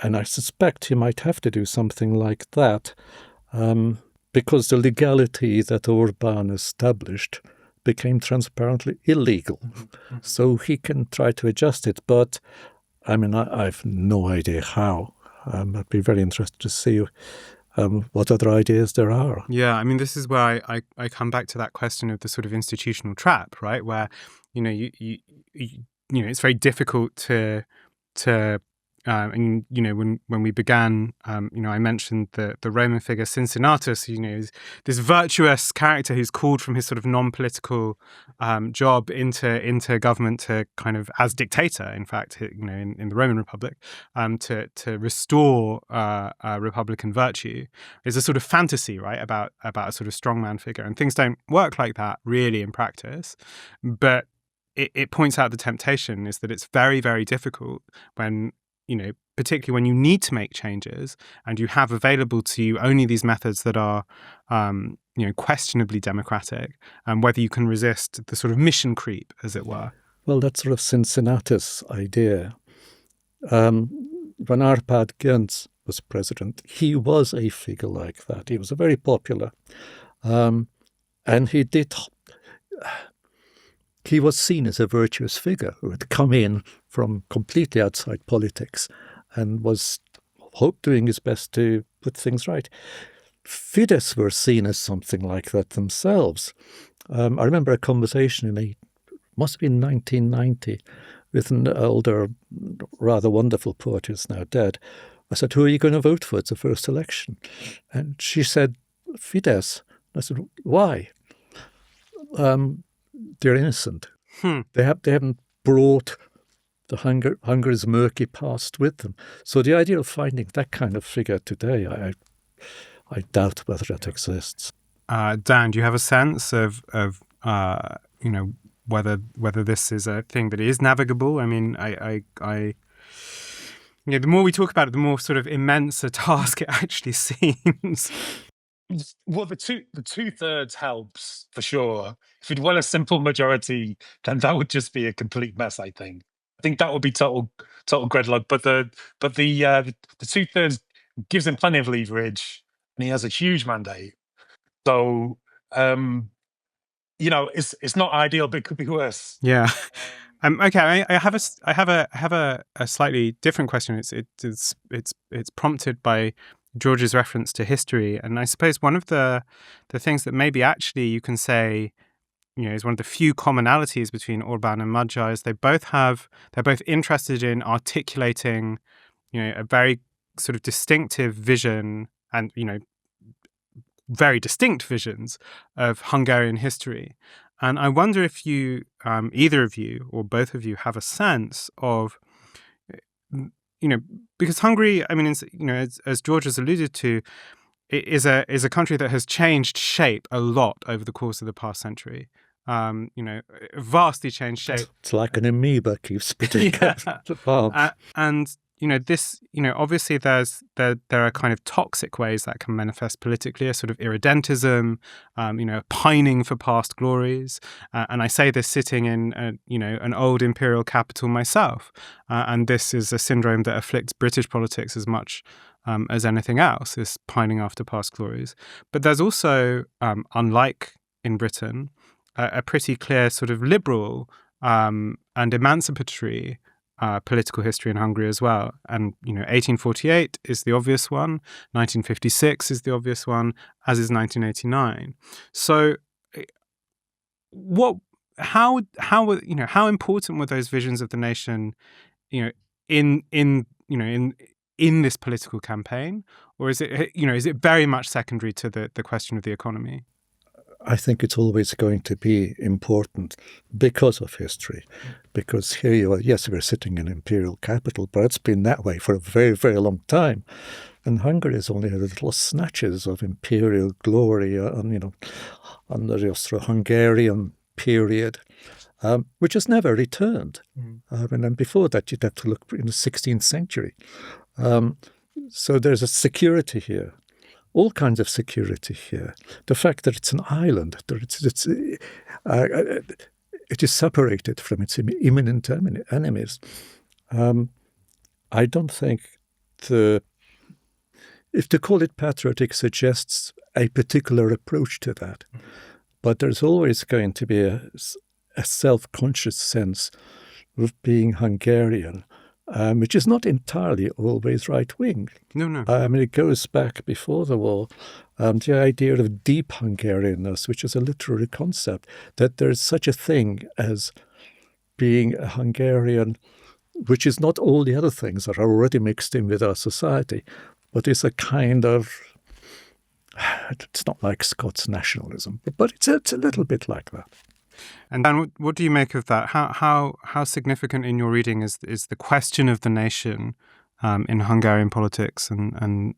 S2: And I suspect he might have to do something like that because the legality that Orban established became transparently illegal. Mm-hmm. So he can try to adjust it, but I have no idea how. I'd be very interested to see what other ideas there are.
S1: Yeah, this is where I come back to that question of the sort of institutional trap, right? Where, you it's very difficult to and when we began, I mentioned the Roman figure Cincinnatus, this virtuous character who's called from his sort of non-political job into government to kind of, as dictator, in fact, in the Roman Republic, to restore republican virtue, is a sort of fantasy, right, about a sort of strongman figure, and things don't work like that really in practice, but it points out the temptation is that it's very, very difficult when, particularly when you need to make changes and you have available to you only these methods that are, questionably democratic, and whether you can resist the sort of mission creep, as it were.
S2: Well, that sort of Cincinnatus idea. When Arpad Gönc was president, he was a figure like that. He was a very popular. And he was seen as a virtuous figure who had come in from completely outside politics and was doing his best to put things right. Fidesz were seen as something like that themselves. I remember a conversation must have been 1990, with an older, rather wonderful poet who's now dead. I said, "Who are you going to vote for? It's the first election." And she said, "Fidesz." I said, "Why?" They're innocent. They haven't brought the Hungary's murky past with them. So the idea of finding that kind of figure today, I doubt whether that exists.
S1: Dan, do you have a sense of whether this is a thing that is navigable? The more we talk about it, the more sort of immense a task it actually seems.
S3: Well, the 2/3 helps for sure. If you'd won a simple majority, then that would just be a complete mess. I think that would be total gridlock. But the 2/3 gives him plenty of leverage, and he has a huge mandate. So it's not ideal, but it could be worse.
S1: Yeah. Okay. I have a slightly different question. It's prompted by George's reference to history, and I suppose one of the things that maybe actually you can say, is one of the few commonalities between Orban and Magyar is they're both interested in articulating, a very sort of distinctive vision and, very distinct visions of Hungarian history. And I wonder if you, either of you or both of you, have a sense of, because Hungary, I mean, as George has alluded to, it is a country that has changed shape a lot over the course of the past century. Vastly changed shape.
S2: It's like an amoeba keeps spitting out the palm.
S1: And this, obviously there are kind of toxic ways that can manifest politically, a sort of irredentism, pining for past glories. And I say this sitting in, an old imperial capital myself. And this is a syndrome that afflicts British politics as much as anything else, this pining after past glories. But there's also, unlike in Britain, a pretty clear sort of liberal and emancipatory political history in Hungary as well. And, 1848 is the obvious one, 1956 is the obvious one, as is 1989. So how important were those visions of the nation, in this political campaign? Or is it very much secondary to the question of the economy?
S2: I think it's always going to be important because of history. Because here you are, yes, we're sitting in imperial capital, but it's been that way for a very, very long time. And Hungary has only had little snatches of imperial glory under the Austro-Hungarian period, which has never returned. And before that, you'd have to look in the 16th century. So there's a security here. All kinds of security here. The fact that it's an island, that it is separated from its imminent enemies. I don't think if to call it patriotic suggests a particular approach to that, but there's always going to be a self-conscious sense of being Hungarian. Which is not entirely always right-wing.
S1: No.
S2: I mean, it goes back before the war. The idea of deep Hungarianness, which is a literary concept, that there's such a thing as being a Hungarian, which is not all the other things that are already mixed in with our society, but is a kind of, it's not like Scots nationalism, but it's a little bit like that.
S1: And Dan, what do you make of that? How significant in your reading is the question of the nation in Hungarian politics and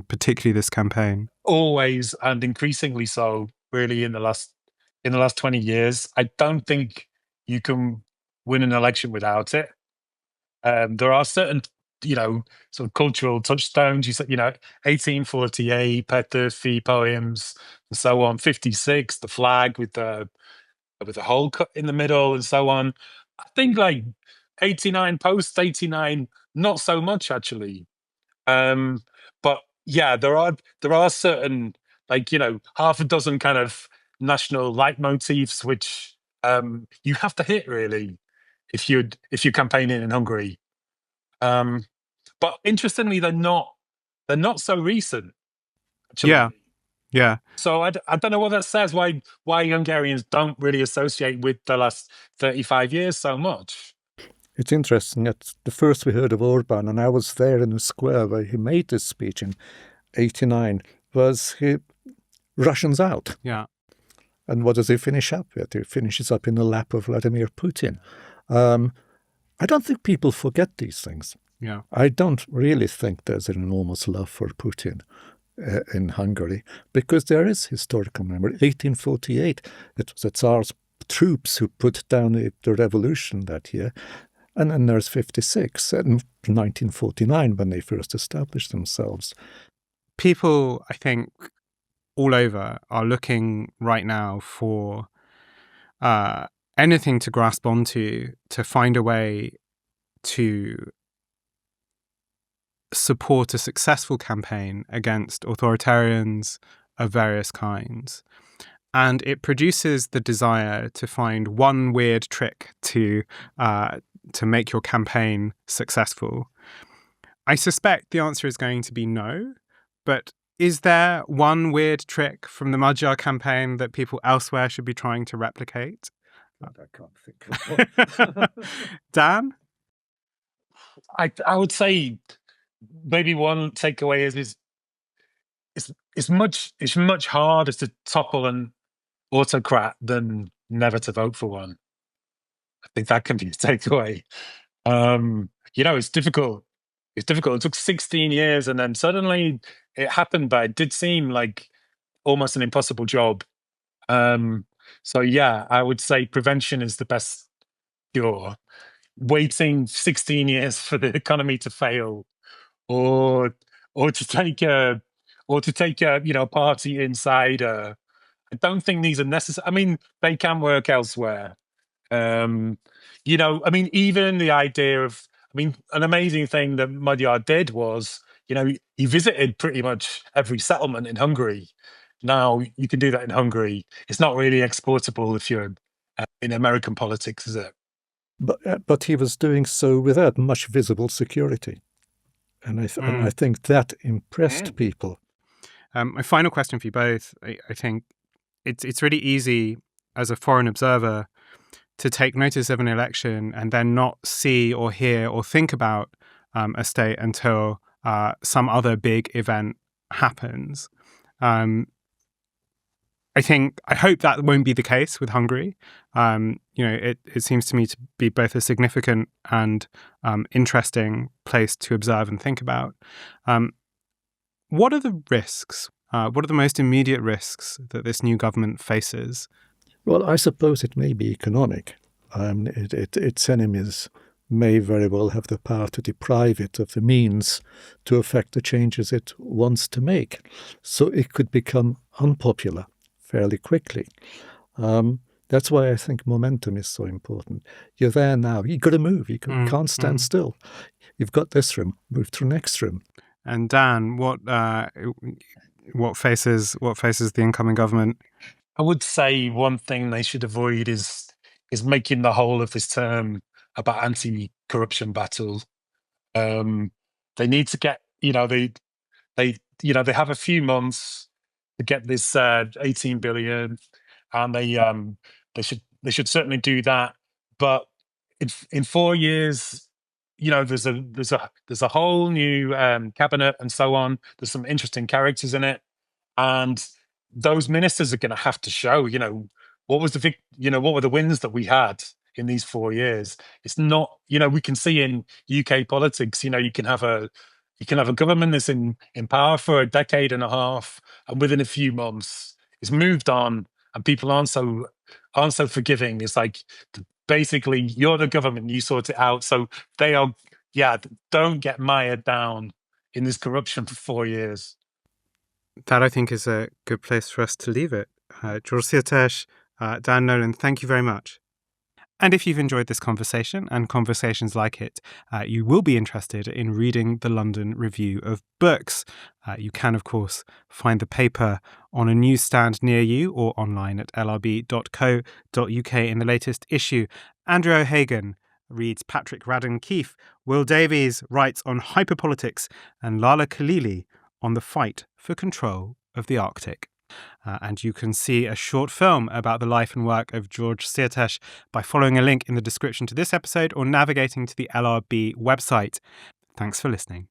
S1: particularly this campaign?
S3: Always, and increasingly so, really, in the last 20 years. I don't think you can win an election without it. There are certain, sort of cultural touchstones. You said, 1848, Petőfi poems, and so on. 56, the flag with the hole cut in the middle, and so on. I think 89, post 89, not so much actually. But yeah, there are certain half a dozen kind of national leitmotifs which you have to hit really if you're campaigning in Hungary. But interestingly, they're not so recent. Actually.
S1: Yeah.
S3: So I don't know what that says, why Hungarians don't really associate with the last 35 years so much.
S2: It's interesting. At the first we heard of Orban, and I was there in the square where he made this speech in 89, was Russians out.
S1: Yeah.
S2: And what does he finish up with? He finishes up in the lap of Vladimir Putin. I don't think people forget these things.
S1: Yeah.
S2: I don't really think there's an enormous love for Putin in Hungary, because there is historical memory. 1848, it was the Tsar's troops who put down the revolution that year. And then there's 56 and 1949 when they first established themselves.
S1: People, I think, all over are looking right now for anything to grasp onto to find a way to support a successful campaign against authoritarians of various kinds. And it produces the desire to find one weird trick to make your campaign successful. I suspect the answer is going to be no, but is there one weird trick from the Magyar campaign that people elsewhere should be trying to replicate?
S2: I can't think of one.
S1: Dan?
S3: I would say maybe one takeaway is it's much harder to topple an autocrat than never to vote for one. I think that can be a takeaway. It's difficult. It's difficult. It took 16 years, and then suddenly it happened. But it did seem like almost an impossible job. So yeah, I would say prevention is the best cure. Waiting 16 years for the economy to fail, or to take a party insider. I don't think these are necessary. I mean, they can work elsewhere. Even the idea of, an amazing thing that Magyar did was, he visited pretty much every settlement in Hungary. Now you can do that in Hungary. It's not really exportable if you're in American politics, is it?
S2: But he was doing so without much visible security. And I think that impressed people.
S1: My final question for you both, I think it's really easy as a foreign observer to take notice of an election and then not see or hear or think about a state until some other big event happens. I hope that won't be the case with Hungary. It seems to me to be both a significant and interesting place to observe and think about. What are the risks? What are the most immediate risks that this new government faces?
S2: Well, I suppose it may be economic. Its enemies may very well have the power to deprive it of the means to effect the changes it wants to make. So it could become unpopular fairly quickly. That's why I think momentum is so important. You're there now. You've got to move. You can't stand still. You've got this room. Move to the next room.
S1: And Dan, what faces the incoming government?
S3: I would say one thing they should avoid is making the whole of this term about anti-corruption battle. They need to get, they have a few months to get this 18 billion, and they should certainly do that. But in 4 years, there's a whole new cabinet and so on. There's some interesting characters in it, and those ministers are going to have to show, what were the wins that we had in these 4 years. It's not, we can see in UK politics, you can have a government that's in power for a decade and a half, and within a few months it's moved on, and people aren't so forgiving. It's like, basically, you're the government, you sort it out. So they are, don't get mired down in this corruption for 4 years.
S1: That, I think, is a good place for us to leave it. George Szirtes, Dan Nolan, thank you very much. And if you've enjoyed this conversation and conversations like it, you will be interested in reading the London Review of Books. You can, of course, find the paper on a newsstand near you or online at lrb.co.uk in the latest issue. Andrew O'Hagan reads Patrick Radden Keefe, Will Davies writes on hyperpolitics, and Lala Khalili on the fight for control of the Arctic. And you can see a short film about the life and work of George Szirtes by following a link in the description to this episode or navigating to the LRB website. Thanks for listening.